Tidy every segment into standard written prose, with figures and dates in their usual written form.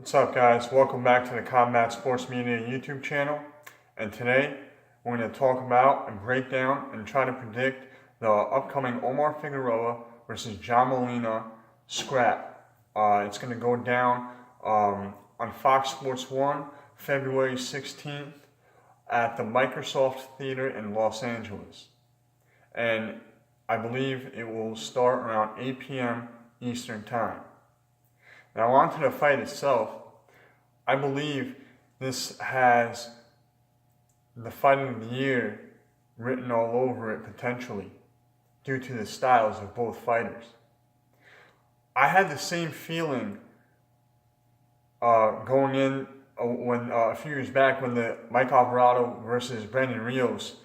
What's up, guys? Welcome back to the Combat Sports Media YouTube channel. And today we're going to talk about and break down and try to predict the upcoming Omar Figueroa versus John Molina scrap. It's going to go down on Fox Sports 1, February 16th at the Microsoft Theater in Los Angeles. And I believe it will start around 8 p.m. Eastern Time. Now, on to the fight itself. I believe this has the fight of the year written all over it potentially, due to the styles of both fighters. I had the same feeling going in when a few years back when the Mike Alvarado versus Brandon Rios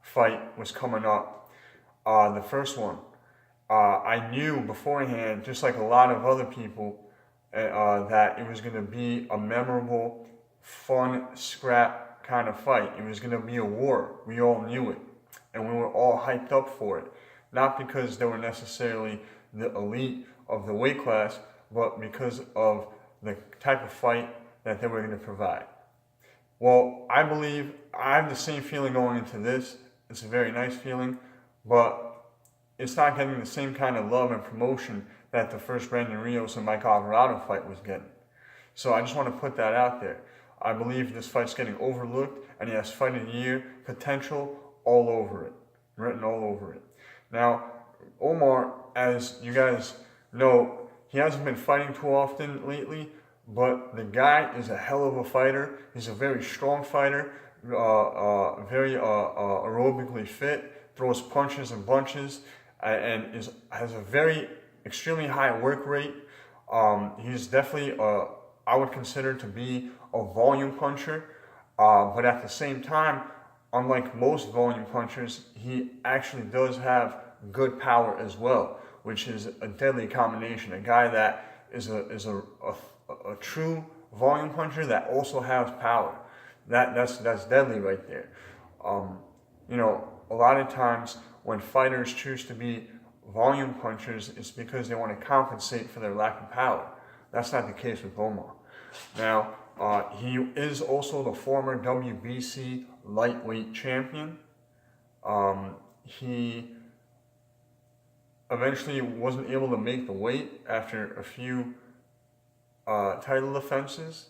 fight was coming up, the first one. I knew beforehand, just like a lot of other people, that it was going to be a memorable, fun, scrap kind of fight. It was going to be a war. We all knew it. And we were all hyped up for it. Not because they were necessarily the elite of the weight class, but because of the type of fight that they were going to provide. Well, I believe I have the same feeling going into this. It's a very nice feeling, but it's not getting the same kind of love and promotion that the first Brandon Rios and Mike Alvarado fight was getting. So I just want to put that out there. I believe this fight's getting overlooked, and he has fight of the year potential all over it, written all over it. Now, Omar, as you guys know, he hasn't been fighting too often lately, but the guy is a hell of a fighter. He's a very strong fighter, very aerobically fit, throws punches and bunches, and has a very extremely high work rate. He's definitely, I would consider to be a volume puncher, but at the same time, unlike most volume punchers, he actually does have good power as well, which is a deadly combination. A guy that is a true volume puncher that also has power. That's deadly right there. You know, a lot of times when fighters choose to be volume punchers, it's because they want to compensate for their lack of power. That's not the case with Omar. Now, he is also the former WBC lightweight champion. He eventually wasn't able to make the weight after a few title defenses.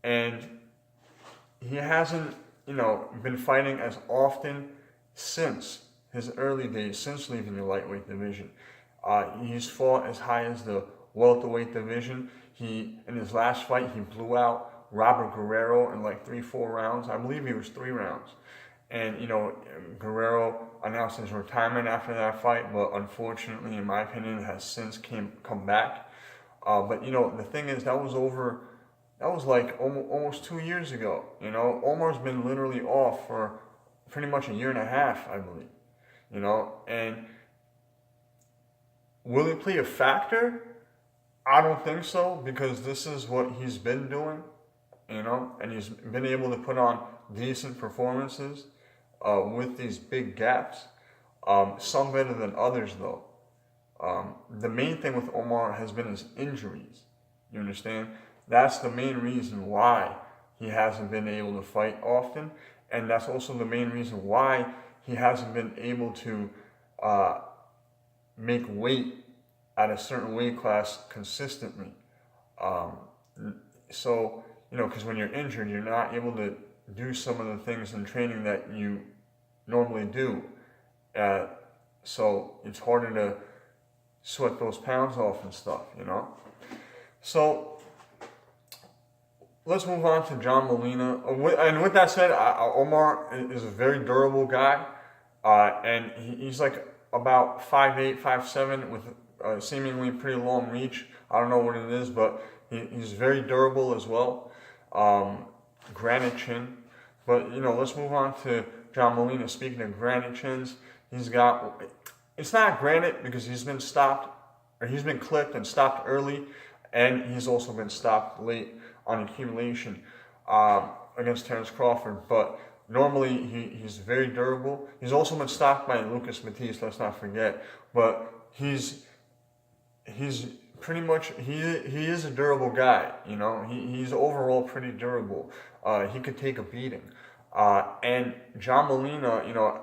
And he hasn't, been fighting as often since his early days, since leaving the lightweight division. He's fought as high as the welterweight division. In his last fight, he blew out Robert Guerrero in like 3-4 rounds. I believe it was 3 rounds. And, Guerrero announced his retirement after that fight, but unfortunately, in my opinion, has since come back. But, the thing is, that was like almost 2 years ago. Omar's been literally off for pretty much a year and a half, I believe. And will it play a factor? I don't think so, because this is what he's been doing, and he's been able to put on decent performances with these big gaps. Some better than others, though. The main thing with Omar has been his injuries. You understand? That's the main reason why he hasn't been able to fight often, and that's also the main reason why he hasn't been able to make weight at a certain weight class consistently. So, because when you're injured, you're not able to do some of the things in training that you normally do. So it's harder to sweat those pounds off and stuff, So let's move on to John Molina. And with that said, Omar is a very durable guy. And he's like about 5'8", 5'7", with seemingly pretty long reach. I don't know what it is, but he's very durable as well. Granite chin. But, let's move on to John Molina. Speaking of granite chins, it's not granite because he's been clipped and stopped early, and he's also been stopped late on accumulation against Terence Crawford. But normally, he's very durable. He's also been stopped by Lucas Matisse, let's not forget. But he's pretty much he is a durable guy. You know, he's overall pretty durable. He could take a beating. And John Molina, you know,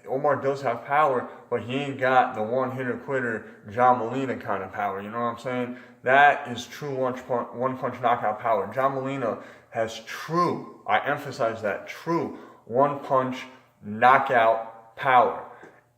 Omar does have power, but he ain't got the one hitter quitter John Molina kind of power. You know what I'm saying? That is true one punch knockout power. John Molina has true, I emphasize that, true one punch knockout power.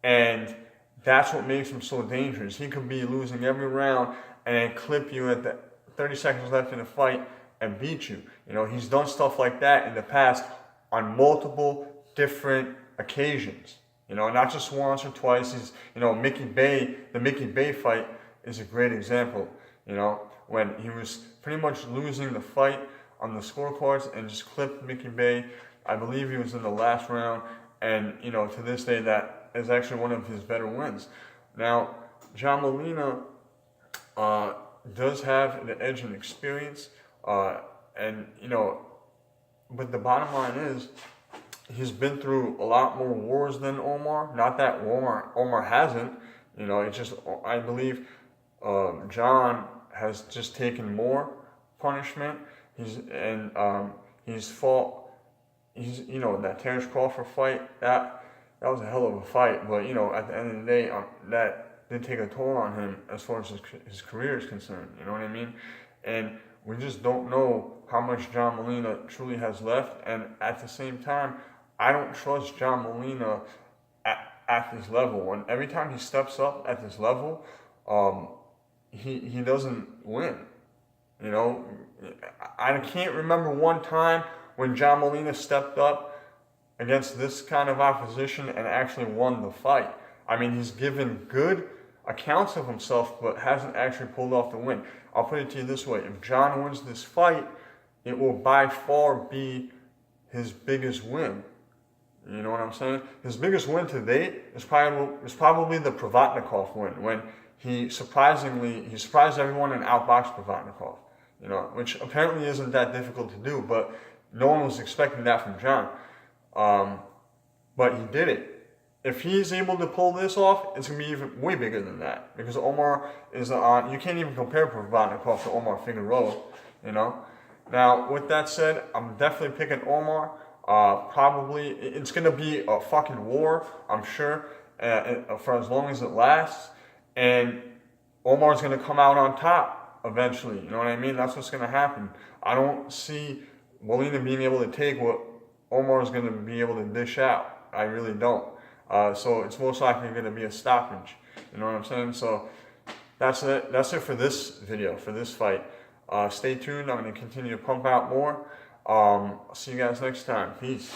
And that's what makes him so dangerous. He could be losing every round and then clip you at the 30 seconds left in the fight and beat you. You know, he's done stuff like that in the past on multiple different occasions. You know, not just once or twice. He's, you know, the Mickey Bay fight is a great example. You know, when he was pretty much losing the fight on the scorecards and just clipped Mickey Bay. I believe he was in the last round, and you know, to this day, that is actually one of his better wins. Now, John Molina does have the edge in experience, and you know, but the bottom line is, he's been through a lot more wars than Omar. Not that Omar hasn't. You know, it's just, I believe John has just taken more punishment. He's fought. You know, that Terrence Crawford fight, that was a hell of a fight. But you know, at the end of the day, that did take a toll on him as far as his career is concerned. You know what I mean? And we just don't know how much John Molina truly has left. And at the same time, I don't trust John Molina at this level. And every time he steps up at this level, he doesn't win. You know, I can't remember one time when John Molina stepped up against this kind of opposition and actually won the fight. I mean, he's given good accounts of himself, but hasn't actually pulled off the win. I'll put it to you this way. If John wins this fight, it will by far be his biggest win. You know what I'm saying? His biggest win to date is probably the Provatnikov win, when he surprised everyone and outboxed Provatnikov. You know, which apparently isn't that difficult to do, but no one was expecting that from John. But he did it. If he's able to pull this off, it's going to be even way bigger than that. Because Omar is on, you can't even compare Provatnikov to Omar Figueroa, you know. Now, with that said, I'm definitely picking Omar. Probably, it's going to be a fucking war, I'm sure, for as long as it lasts. And Omar's going to come out on top eventually, you know what I mean? That's what's going to happen. I don't see Molina being able to take what Omar is going to be able to dish out. I really don't. So it's most likely going to be a stoppage. You know what I'm saying? So that's it. That's it for this video, for this fight. Stay tuned. I'm going to continue to pump out more. I'll see you guys next time. Peace.